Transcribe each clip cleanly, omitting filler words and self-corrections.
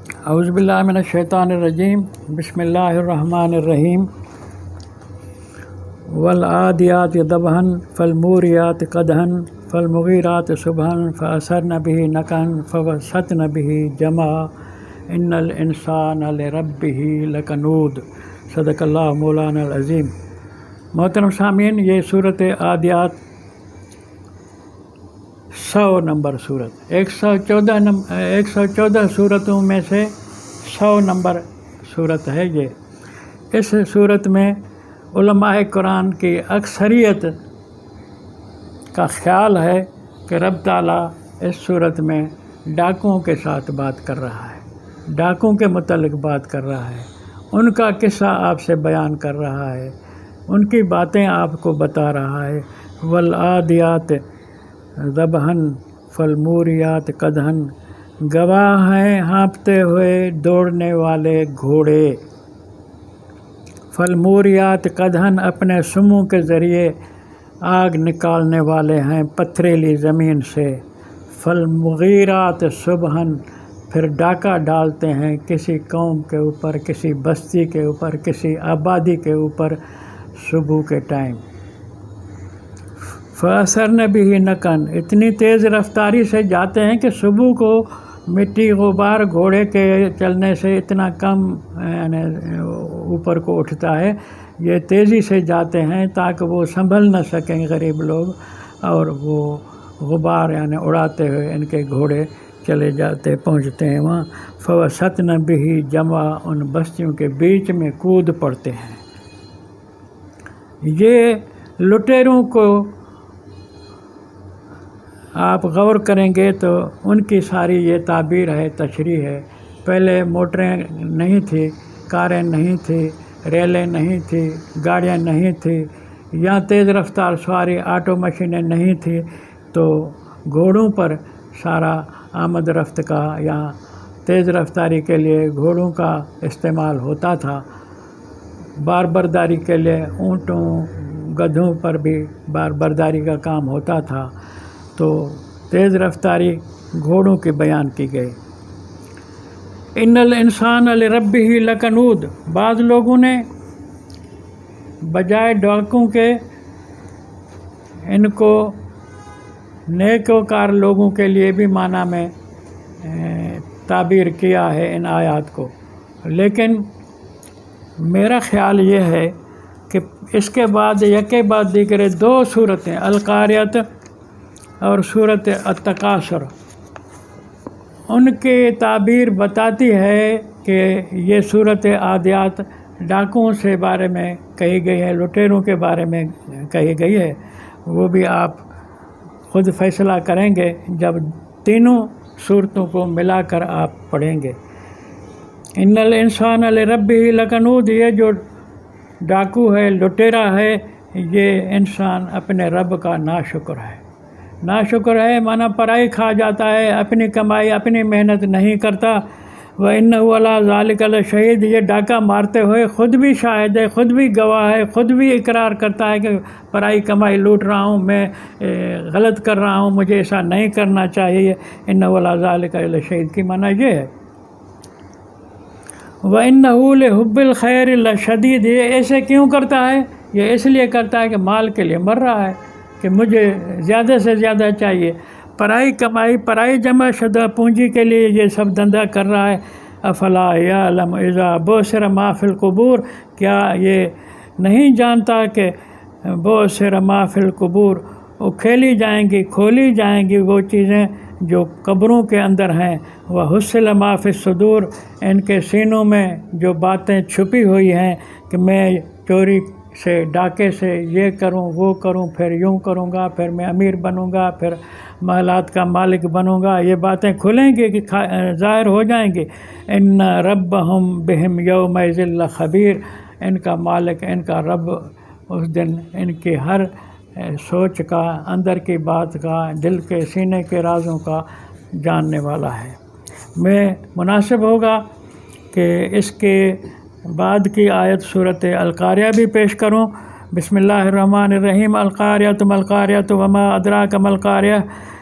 اعوذ باللہ من الشیطان الرجیم، بسم اللہ الرحمن الرحیم۔ والعادیات ضبحا فالموریات قدحا فالمغیرات صبحا فأثرن به نقعا فوسطن به جمعا ان الانسان لربہ لکنود۔ صدق اللہ مولانا العظیم۔ محترم سامعین، یہ صورت عادیات 100 نمبر صورت، 114 صورتوں میں سے 100 نمبر صورت ہے یہ۔ اس صورت میں علماء قرآن کی اکثریت کا خیال ہے کہ رب تعالیٰ اس صورت میں ڈاکوؤں کے ساتھ بات کر رہا ہے، ڈاکوؤں کے متعلق بات کر رہا ہے، ان کا قصہ آپ سے بیان کر رہا ہے، ان کی باتیں آپ کو بتا رہا ہے۔ والعادیات ضبحا فالموریات قدحا، گواہ ہیں ہانپتے ہوئے دوڑنے والے گھوڑے، فالموریات قدحا، اپنے سموں کے ذریعے آگ نکالنے والے ہیں پتھریلی زمین سے، فالمغیرات صبحا، پھر ڈاکہ ڈالتے ہیں کسی قوم کے اوپر، کسی بستی کے اوپر، کسی آبادی کے اوپر صبح کے ٹائم۔ فأثرن به نقعا، اتنی تیز رفتاری سے جاتے ہیں کہ صبح کو مٹی غبار گھوڑے کے چلنے سے اتنا کم اوپر کو اٹھتا ہے، یہ تیزی سے جاتے ہیں تاکہ وہ سنبھل نہ سکیں غریب لوگ، اور وہ غبار اڑاتے ہوئے ان کے گھوڑے چلے جاتے پہنچتے ہیں وہاں۔ فوسطن به جمعا، ان بستیوں کے بیچ میں کود پڑتے ہیں۔ یہ لٹیروں کو آپ غور کریں گے تو ان کی ساری یہ تعبیر ہے، تشریح ہے۔ پہلے موٹریں نہیں تھی، کاریں نہیں تھی، ریلیں نہیں تھی، گاڑیاں نہیں تھی، یا تیز رفتار سواری آٹو مشینیں نہیں تھی، تو گھوڑوں پر سارا آمد رفت کا یا تیز رفتاری کے لیے گھوڑوں کا استعمال ہوتا تھا۔ بار برداری کے لیے اونٹوں گدھوں پر بھی بار برداری کا کام ہوتا تھا، تو تیز رفتاری گھوڑوں کی بیان کی گئی۔ ان الانسان لربہ لکنود، بعض لوگوں نے بجائے ڈاکوں کے ان کو نیکوکار لوگوں کے لیے بھی معنی میں تعبیر کیا ہے ان آیات کو، لیکن میرا خیال یہ ہے کہ اس کے بعد یکے بعد دیگر 2 صورتیں، القاریۃ اور صورت التکاثر، ان کی تعبیر بتاتی ہے کہ یہ صورت عادیات ڈاکوؤں سے بارے میں کہی گئی ہے، لٹیروں کے بارے میں کہی گئی ہے۔ وہ بھی آپ خود فیصلہ کریں گے جب تینوں صورتوں کو ملا کر آپ پڑھیں گے۔ ان الانسان لربہ لکنود، یہ جو ڈاکو ہے، لٹیرا ہے، یہ انسان اپنے رب کا ناشکر ہے۔ ناشکر ہے مانا پرائی کھا جاتا ہے، اپنی کمائی اپنی محنت نہیں کرتا۔ وَإِنَّهُ عَلَىٰ ذَلِكَ لَشَهِيدٌ، یہ ڈاکہ مارتے ہوئے خود بھی شاہد ہے، خود بھی گواہ ہے، خود بھی اقرار کرتا ہے کہ پرائی کمائی لوٹ رہا ہوں، میں غلط کر رہا ہوں، مجھے ایسا نہیں کرنا چاہیے۔ إِنَّهُ عَلَىٰ ذَلِكَ لَشَهِيدٌ کی معنی یہ ہے۔ وَإِنَّهُ لِحُبِّ الْخَيْرِ لَشَدِيدٌ، یہ ایسے کیوں کرتا ہے؟ یہ اس لیے کرتا ہے کہ مال کے لیے مر رہا ہے کہ مجھے زیادہ سے زیادہ چاہیے، پرائی کمائی، پرائی جمع شدہ پونجی کے لیے یہ سب دھندا کر رہا ہے۔ افلا یعلم اذا بعثر ما فی القبور، کیا یہ نہیں جانتا کہ بعثر ما فی القبور، وہ کھیلی جائیں گی، کھولی جائیں گی وہ چیزیں جو قبروں کے اندر ہیں۔ وحصل ما فی الصدور، ان کے سینوں میں جو باتیں چھپی ہوئی ہیں کہ میں چوری سے، ڈاکے سے یہ کروں وہ کروں، پھر یوں کروں گا، پھر میں امیر بنوں گا، پھر محلات کا مالک بنوں گا، یہ باتیں کھلیں گی کہ ظاہر ہو جائیں گی۔ ان ربہم بہم یومئذ لخبیر، ان کا مالک، ان کا رب اس دن ان کی ہر سوچ کا، اندر کی بات کا، دل کے سینے کے رازوں کا جاننے والا ہے۔ میں مناسب ہوگا کہ اس کے بعد کی آیت صورت القاریہ بھی پیش کروں۔ بسم اللہ الرحمن الرحیم۔ القاریۃ ما القاریۃ وما ادراک ما القاریہ،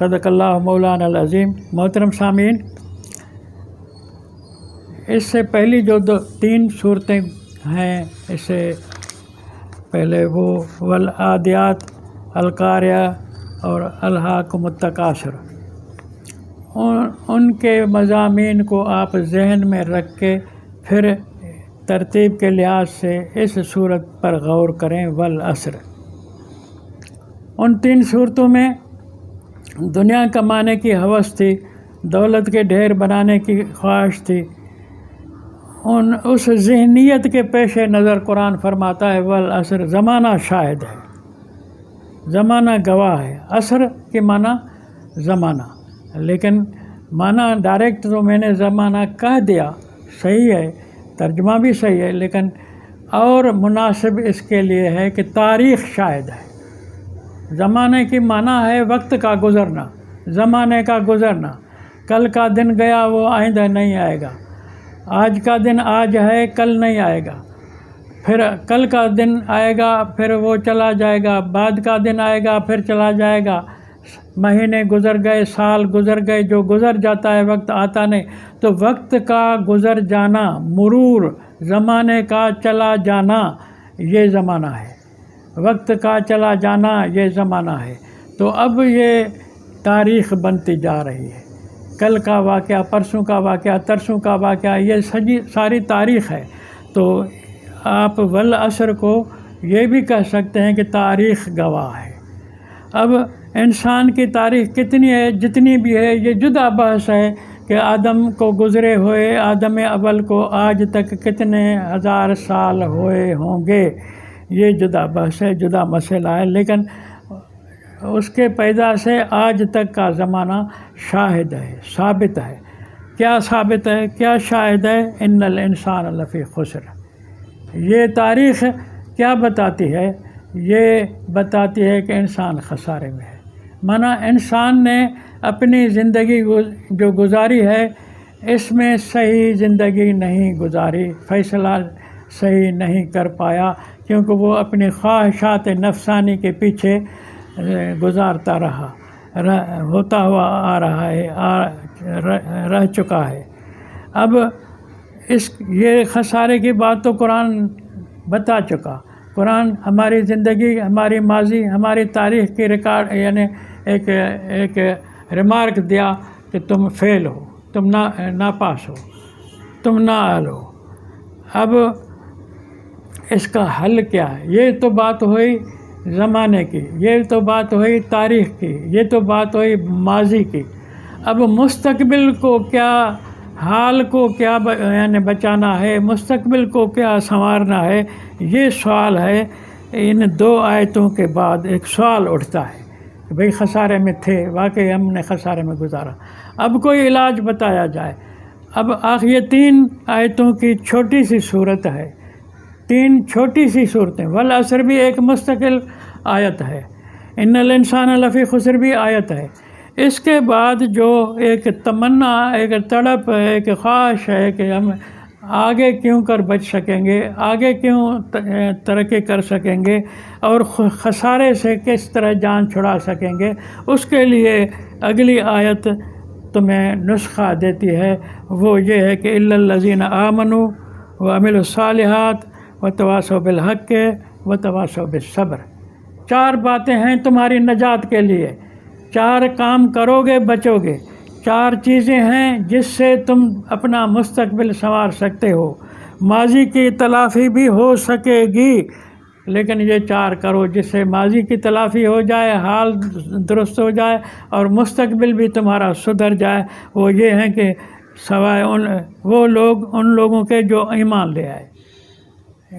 صدق اللہ مولانا العظیم۔ محترم سامعین، اس سے پہلی جو تین صورتیں ہیں، اس سے پہلے وہ والعادیات، القاریہ اور الہاکم التکاثر، ان کے مضامین کو آپ ذہن میں رکھ کے پھر ترتیب کے لحاظ سے اس صورت پر غور کریں۔ والعصر، ان تین صورتوں میں دنیا کمانے کی ہوس تھی، دولت کے ڈھیر بنانے کی خواہش تھی۔ اس ذہنیت کے پیش نظر قرآن فرماتا ہے والعصر، زمانہ شاہد ہے، زمانہ گواہ ہے۔ عصر کے معنی زمانہ، لیکن معنی ڈائریکٹ تو میں نے زمانہ کہہ دیا، صحیح ہے، ترجمہ بھی صحیح ہے، لیکن اور مناسب اس کے لیے ہے کہ تاریخ شاہد ہے۔ زمانے کی معنی ہے وقت کا گزرنا، زمانے کا گزرنا۔ کل کا دن گیا وہ آئندہ نہیں آئے گا، آج کا دن آج ہے کل نہیں آئے گا، پھر کل کا دن آئے گا پھر وہ چلا جائے گا، بعد کا دن آئے گا پھر چلا جائے گا، مہینے گزر گئے، سال گزر گئے، جو گزر جاتا ہے وقت آتا نہیں۔ تو وقت کا گزر جانا، مرور، زمانے کا چلا جانا، یہ زمانہ ہے، وقت کا چلا جانا یہ زمانہ ہے۔ تو اب یہ تاریخ بنتی جا رہی ہے، کل کا واقعہ، پرسوں کا واقعہ، ترسوں کا واقعہ، یہ ساری تاریخ ہے۔ تو آپ والعصر کو یہ بھی کہہ سکتے ہیں کہ تاریخ گواہ ہے۔ اب انسان کی تاریخ کتنی ہے، جتنی بھی ہے، یہ جدا بحث ہے کہ آدم کو گزرے ہوئے، آدم اول کو آج تک کتنے ہزار سال ہوئے ہوں گے، یہ جدا بحث ہے، جدا مسئلہ ہے، لیکن اس کے پیدا سے آج تک کا زمانہ شاہد ہے، ثابت ہے۔ کیا ثابت ہے، کیا شاہد ہے؟ ان الانسان لفی خسر۔ یہ تاریخ کیا بتاتی ہے؟ یہ بتاتی ہے کہ انسان خسارے میں ہے۔ مانا انسان نے اپنی زندگی جو گزاری ہے، اس میں صحیح زندگی نہیں گزاری، فیصلہ صحیح نہیں کر پایا، کیونکہ وہ اپنی خواہشات نفسانی کے پیچھے گزارتا رہا، ہوتا ہوا آ رہا ہے، رہ چکا ہے۔ اب یہ خسارے کی بات تو قرآن بتا چکا۔ قرآن ہماری زندگی، ہماری ماضی، ہماری تاریخ کی ریکارڈ، یعنی ایک ریمارک دیا کہ تم فیل ہو، تم ناپاس ہو، تم نااہل ہو۔ اب اس کا حل کیا ہے؟ یہ تو بات ہوئی زمانے کی، یہ تو بات ہوئی تاریخ کی، یہ تو بات ہوئی ماضی کی۔ اب مستقبل کو کیا، حال کو کیا یعنی بچانا ہے، مستقبل کو کیا سنوارنا ہے، یہ سوال ہے۔ ان دو آیتوں کے بعد ایک سوال اٹھتا ہے کہ بھئی خسارے میں تھے، واقعی ہم نے خسارے میں گزارا، اب کوئی علاج بتایا جائے۔ اب یہ تین آیتوں کی چھوٹی سی صورت ہے، تین چھوٹی سی صورتیں۔ والعصر بھی ایک مستقل آیت ہے، ان الانسان لفی خسر بھی آیت ہے۔ اس کے بعد جو ایک تمنا، ایک تڑپ، ایک خواہش ہے کہ ہم آگے کیوں کر بچ سکیں گے، آگے کیوں ترقی کر سکیں گے، اور خسارے سے کس طرح جان چھڑا سکیں گے، اس کے لیے اگلی آیت تمہیں نسخہ دیتی ہے۔ وہ یہ ہے کہ الا الذین آمنوا وعملوا الصالحات وتواصوا بالحق وتواصوا بالصبر۔ چار باتیں ہیں تمہاری نجات کے لیے، چار کام کرو گے بچو گے، چار چیزیں ہیں جس سے تم اپنا مستقبل سنوار سکتے ہو۔ ماضی کی تلافی بھی ہو سکے گی، لیکن یہ چار کرو جس سے ماضی کی تلافی ہو جائے، حال درست ہو جائے، اور مستقبل بھی تمہارا سدھر جائے۔ وہ یہ ہیں کہ سوائے ان لوگوں کے جو ایمان لے آئے،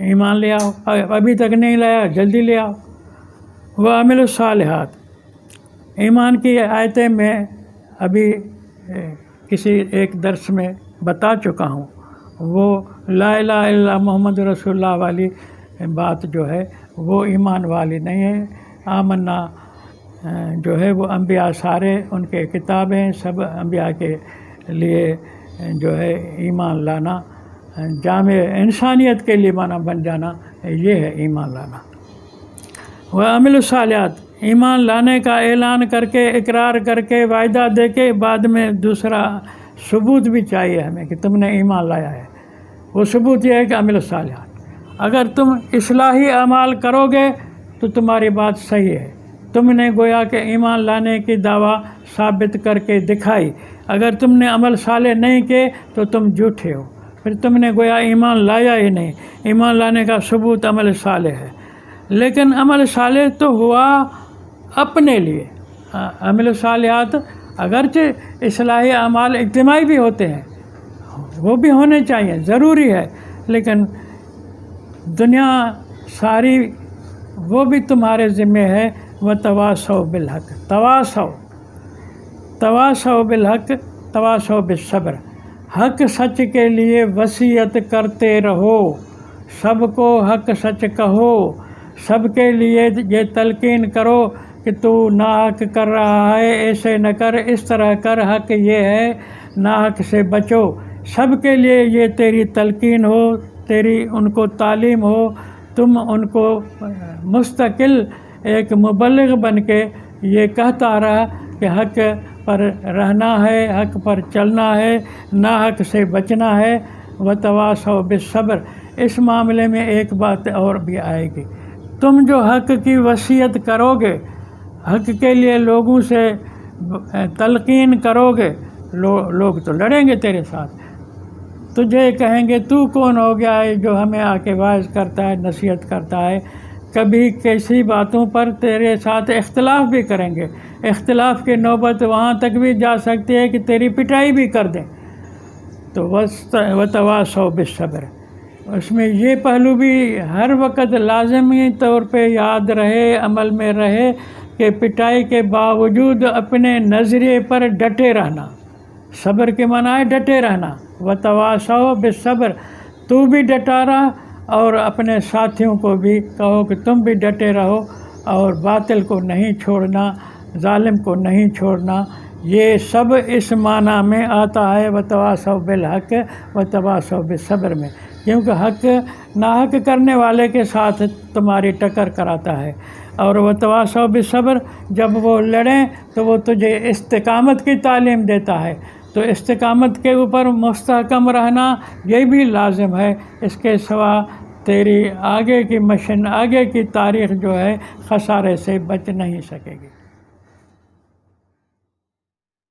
ایمان لے آؤ، ابھی تک نہیں لایا جلدی لے آؤ۔ وعملوا الصالحات، ایمان کی آیتیں میں ابھی کسی ایک درس میں بتا چکا ہوں، وہ لا الہ الا اللہ محمد رسول اللہ والی بات جو ہے وہ ایمان والی نہیں ہے۔ آمنا جو ہے وہ انبیاء سارے، ان کے کتابیں سب انبیاء کے لیے جو ہے ایمان لانا، جامع انسانیت کے لیے معنی بن جانا، یہ ہے ایمان لانا۔ وعملوا الصالحات، ایمان لانے کا اعلان کر کے، اقرار کر کے، وعدہ دے کے، بعد میں دوسرا ثبوت بھی چاہیے ہمیں کہ تم نے ایمان لایا ہے۔ وہ ثبوت یہ ہے کہ عمل الصالحات۔ اگر تم اصلاحی اعمال کرو گے تو تمہاری بات صحیح ہے، تم نے گویا کہ ایمان لانے کی دعویٰ ثابت کر کے دکھائی۔ اگر تم نے عمل صالح نہیں کیے تو تم جھوٹے ہو، پھر تم نے گویا ایمان لایا ہی نہیں۔ ایمان لانے کا ثبوت عمل صالح ہے، لیکن عمل صالح تو ہوا اپنے لیے۔ عمل صالحات اگرچہ اصلاحی اعمال اجتماعی بھی ہوتے ہیں، وہ بھی ہونے چاہیے، ضروری ہے، لیکن دنیا ساری وہ بھی تمہارے ذمہ ہے۔ وتواصوا بالحق، تواصوا بالحق، تواصوا بالصبر۔ حق سچ کے لیے وصیت کرتے رہو، سب کو حق سچ کہو، سب کے لیے یہ تلقین کرو کہ تو ناحق کر رہا ہے، ایسے نہ کر، اس طرح کر، حق یہ ہے، ناحق سے بچو۔ سب کے لیے یہ تیری تلقین ہو، تیری ان کو تعلیم ہو، تم ان کو مستقل ایک مبلغ بن کے یہ کہتا رہا کہ حق پر رہنا ہے، حق پر چلنا ہے، ناحق سے بچنا ہے۔ وتواصوا بالصبر۔ اس معاملے میں ایک بات اور بھی آئے گی، تم جو حق کی وصیت کرو گے، حق کے لیے لوگوں سے تلقین کرو گے، لوگ تو لڑیں گے تیرے ساتھ، تجھے کہیں گے تو کون ہو گیا ہے جو ہمیں آ کے واعظ کرتا ہے، نصیحت کرتا ہے۔ کبھی کیسی باتوں پر تیرے ساتھ اختلاف بھی کریں گے، اختلاف کی نوبت وہاں تک بھی جا سکتی ہے کہ تیری پٹائی بھی کر دیں۔ تو وتواصوا بالصبر، اس میں یہ پہلو بھی ہر وقت لازمی طور پہ یاد رہے، عمل میں رہے کہ پٹائی کے باوجود اپنے نظریے پر ڈٹے رہنا۔ صبر کے معنی ہے ڈٹے رہنا۔ وتواصوا بالصبر، تو بھی ڈٹا رہا اور اپنے ساتھیوں کو بھی کہو کہ تم بھی ڈٹے رہو اور باطل کو نہیں چھوڑنا، ظالم کو نہیں چھوڑنا۔ یہ سب اس معنی میں آتا ہے وتواصوا بالحق وتواصوا بالصبر میں، کیونکہ حق ناحق کرنے والے کے ساتھ تمہاری ٹکر کراتا ہے، اور وتواصوا بالصبر جب وہ لڑیں تو وہ تجھے استقامت کی تعلیم دیتا ہے۔ تو استقامت کے اوپر مستحکم رہنا یہ بھی لازم ہے، اس کے سوا تیری آگے کی مشن، آگے کی تاریخ جو ہے خسارے سے بچ نہیں سکے گی۔